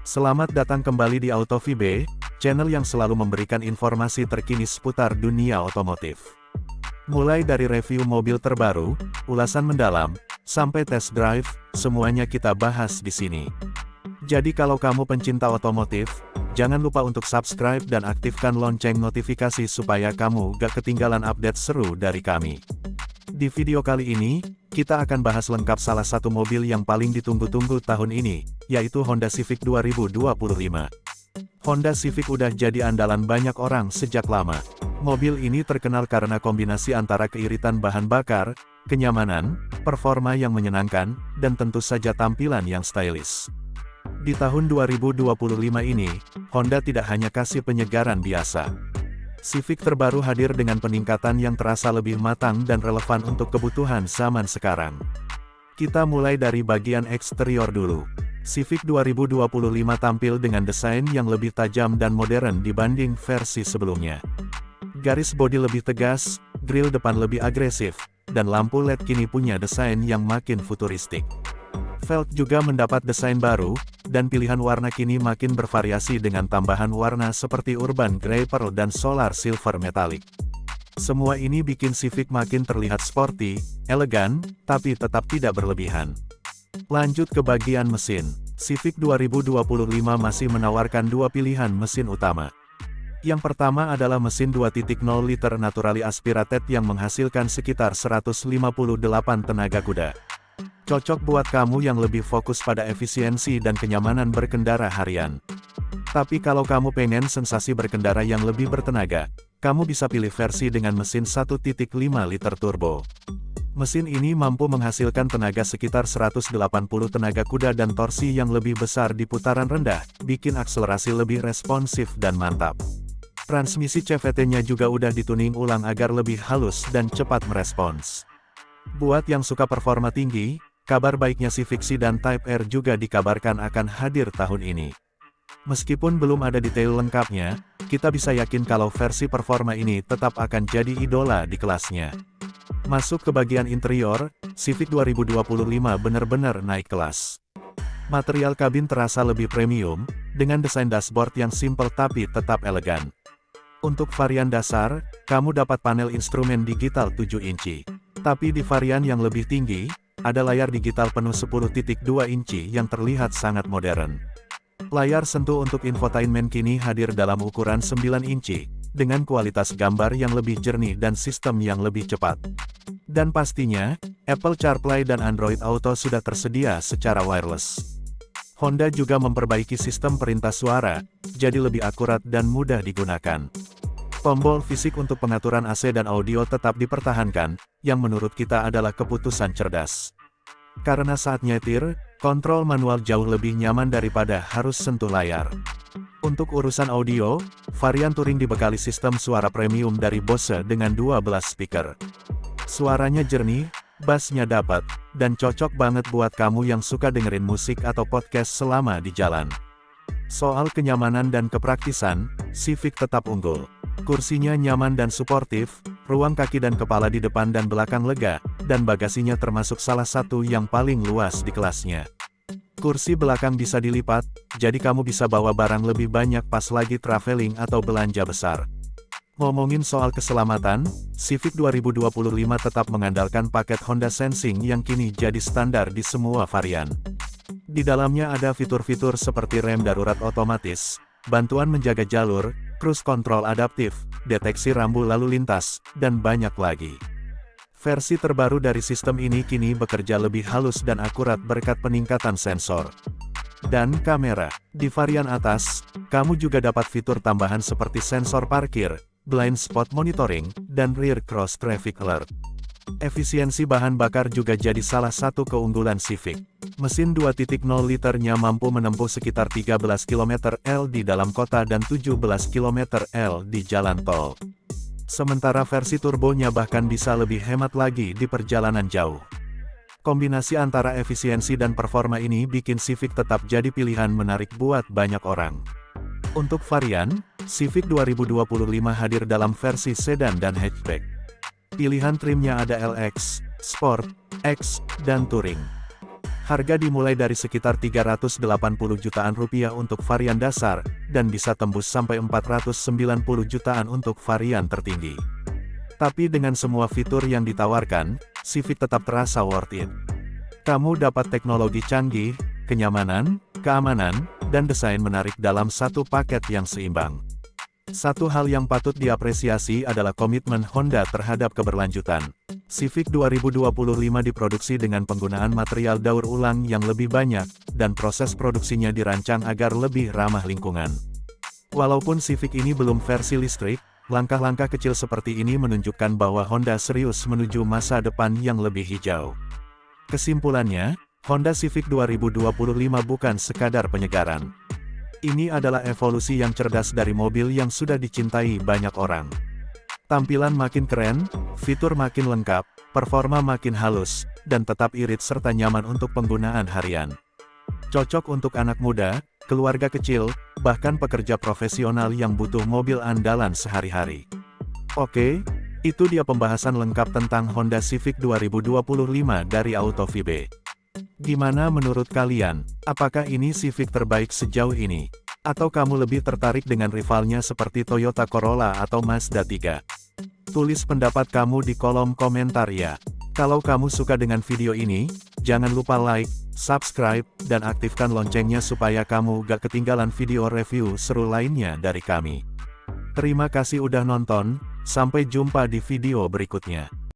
Selamat datang kembali di AutoVB, channel yang selalu memberikan informasi terkini seputar dunia otomotif. Mulai dari review mobil terbaru, ulasan mendalam, sampai test drive, semuanya kita bahas di sini. Jadi kalau kamu pencinta otomotif, jangan lupa untuk subscribe dan aktifkan lonceng notifikasi supaya kamu gak ketinggalan update seru dari kami. Di video kali ini, kita akan bahas lengkap salah satu mobil yang paling ditunggu-tunggu tahun ini, yaitu Honda Civic 2025. Honda Civic udah jadi andalan banyak orang sejak lama. Mobil ini terkenal karena kombinasi antara keiritan bahan bakar, kenyamanan, performa yang menyenangkan, dan tentu saja tampilan yang stylish. Di tahun 2025 ini, Honda tidak hanya kasih penyegaran biasa. Civic terbaru hadir dengan peningkatan yang terasa lebih matang dan relevan untuk kebutuhan zaman sekarang. Kita mulai dari bagian eksterior dulu. Civic 2025 tampil dengan desain yang lebih tajam dan modern dibanding versi sebelumnya. Garis bodi lebih tegas, grill depan lebih agresif, dan lampu LED kini punya desain yang makin futuristik. Velg juga mendapat desain baru, dan pilihan warna kini makin bervariasi dengan tambahan warna seperti Urban Grey Pearl dan Solar Silver Metallic. Semua ini bikin Civic makin terlihat sporty, elegan, tapi tetap tidak berlebihan. Lanjut ke bagian mesin. Civic 2025 masih menawarkan dua pilihan mesin utama. Yang pertama adalah mesin 2.0 liter naturally aspirated yang menghasilkan sekitar 158 tenaga kuda. Cocok buat kamu yang lebih fokus pada efisiensi dan kenyamanan berkendara harian. Tapi kalau kamu pengen sensasi berkendara yang lebih bertenaga, kamu bisa pilih versi dengan mesin 1.5 liter turbo. Mesin ini mampu menghasilkan tenaga sekitar 180 tenaga kuda dan torsi yang lebih besar di putaran rendah, bikin akselerasi lebih responsif dan mantap. Transmisi CVT-nya juga udah dituning ulang agar lebih halus dan cepat merespons. Buat yang suka performa tinggi, kabar baiknya Civic Sedan Type R juga dikabarkan akan hadir tahun ini. Meskipun belum ada detail lengkapnya, kita bisa yakin kalau versi performa ini tetap akan jadi idola di kelasnya. Masuk ke bagian interior, Civic 2025 benar-benar naik kelas. Material kabin terasa lebih premium, dengan desain dashboard yang simple tapi tetap elegan. Untuk varian dasar, kamu dapat panel instrumen digital 7 inci. Tapi di varian yang lebih tinggi, ada layar digital penuh 10.2 inci yang terlihat sangat modern. Layar sentuh untuk infotainment kini hadir dalam ukuran 9 inci, dengan kualitas gambar yang lebih jernih dan sistem yang lebih cepat. Dan pastinya, Apple CarPlay dan Android Auto sudah tersedia secara wireless. Honda juga memperbaiki sistem perintah suara, jadi lebih akurat dan mudah digunakan. Tombol fisik untuk pengaturan AC dan audio tetap dipertahankan, yang menurut kita adalah keputusan cerdas. Karena saat nyetir, kontrol manual jauh lebih nyaman daripada harus sentuh layar. Untuk urusan audio, varian Touring dibekali sistem suara premium dari Bose dengan 12 speaker. Suaranya jernih, bassnya dapat, dan cocok banget buat kamu yang suka dengerin musik atau podcast selama di jalan. Soal kenyamanan dan kepraktisan, Civic tetap unggul. Kursinya nyaman dan suportif, ruang kaki dan kepala di depan dan belakang lega, dan bagasinya termasuk salah satu yang paling luas di kelasnya. Kursi belakang bisa dilipat, jadi kamu bisa bawa barang lebih banyak pas lagi traveling atau belanja besar. Ngomongin soal keselamatan, Civic 2025 tetap mengandalkan paket Honda Sensing yang kini jadi standar di semua varian. Di dalamnya ada fitur-fitur seperti rem darurat otomatis, bantuan menjaga jalur, cruise control adaptif, deteksi rambu lalu lintas, dan banyak lagi. Versi terbaru dari sistem ini kini bekerja lebih halus dan akurat berkat peningkatan sensor dan kamera. Di varian atas, kamu juga dapat fitur tambahan seperti sensor parkir, blind spot monitoring, dan rear cross traffic alert. Efisiensi bahan bakar juga jadi salah satu keunggulan Civic. Mesin 2.0 liternya mampu menempuh sekitar 13 km/l di dalam kota dan 17 km/l di jalan tol. Sementara versi turbonya bahkan bisa lebih hemat lagi di perjalanan jauh. Kombinasi antara efisiensi dan performa ini bikin Civic tetap jadi pilihan menarik buat banyak orang. Untuk varian, Civic 2025 hadir dalam versi sedan dan hatchback. Pilihan trimnya ada LX, Sport, X, dan Touring. Harga dimulai dari sekitar 380 jutaan rupiah untuk varian dasar, dan bisa tembus sampai 490 jutaan untuk varian tertinggi. Tapi dengan semua fitur yang ditawarkan, Civic tetap terasa worth it. Kamu dapat teknologi canggih, kenyamanan, keamanan, dan desain menarik dalam satu paket yang seimbang. Satu hal yang patut diapresiasi adalah komitmen Honda terhadap keberlanjutan. Civic 2025 diproduksi dengan penggunaan material daur ulang yang lebih banyak, dan proses produksinya dirancang agar lebih ramah lingkungan. Walaupun Civic ini belum versi listrik, langkah-langkah kecil seperti ini menunjukkan bahwa Honda serius menuju masa depan yang lebih hijau. Kesimpulannya, Honda Civic 2025 bukan sekadar penyegaran. Ini adalah evolusi yang cerdas dari mobil yang sudah dicintai banyak orang. Tampilan makin keren, fitur makin lengkap, performa makin halus, dan tetap irit serta nyaman untuk penggunaan harian. Cocok untuk anak muda, keluarga kecil, bahkan pekerja profesional yang butuh mobil andalan sehari-hari. Oke, itu dia pembahasan lengkap tentang Honda Civic 2025 dari AutoVibe. Gimana menurut kalian? Apakah ini Civic terbaik sejauh ini? Atau kamu lebih tertarik dengan rivalnya seperti Toyota Corolla atau Mazda 3? Tulis pendapat kamu di kolom komentar ya. Kalau kamu suka dengan video ini, jangan lupa like, subscribe, dan aktifkan loncengnya supaya kamu gak ketinggalan video review seru lainnya dari kami. Terima kasih udah nonton, sampai jumpa di video berikutnya.